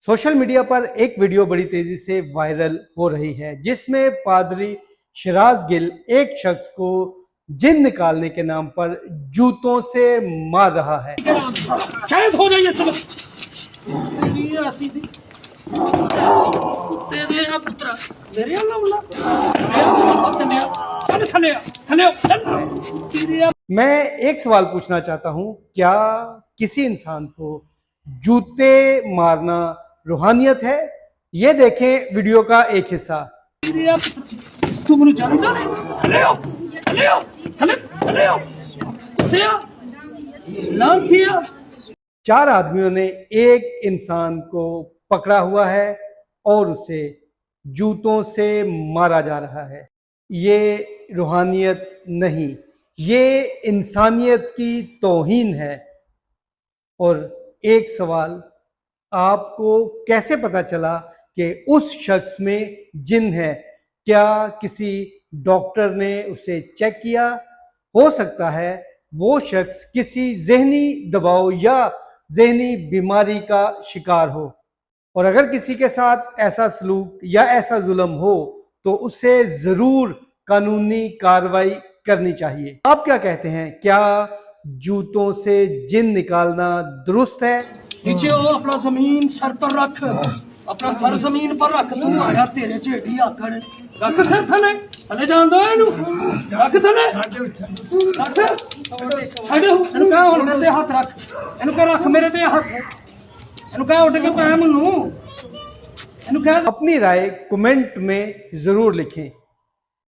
Social media पर एक video बड़ी तेजी से वायरल हो रही है जिसमें पादरी शिराज गिल एक शख्स को जिन निकालने के नाम पर जूतों से मार रहा है। शायद हो जाइए समझ तेरी राशि दी कुत्ते दे आ पुत्रा मेरे अल्लाह चल थले थले चल। मैं एक सवाल पूछना चाहता हूं, क्या किसी इंसान को जूते मारना रूहानियत है? ये देखें वीडियो का एक हिस्सा। तू मुझे जानता नहीं थले आओ थले आओ थले थले आओ कुत्ते आ लांतिया। 4 आदमियों ने एक इंसान को पकड़ा हुआ है और उसे जूतों से मारा जा रहा है। ये रूहानियत नहीं, ये इंसानियत की तौहीन है। और एक सवाल, आपको कैसे पता चला कि उस शख्स में जिन है? क्या किसी डॉक्टर ने उसे चेक किया? हो सकता है वो शख्स किसी जहनी दबाव या जहनी बीमारी का शिकार हो, और अगर किसी के साथ ऐसा सलूक या ऐसा जुल्म हो तो उससे जरूर कानूनी कार्रवाई करनी चाहिए। आप क्या कहते हैं, क्या जूतों से जिन निकालना दुरुस्त है? नीचे हो, अपना जमीन सर पर रख, अपना सर जमीन पर रख। तू आया तेरे चेड़ी आकड़ रख सर थले थले जान दो इनू रख थले रख छड़ो इनू कह हुन मेरे हाथ रख इनू कह रख मेरे ते हाथ इनू कह उठ के पै मनु इनू कह। अपनी राय कमेंट में जरूर लिखें।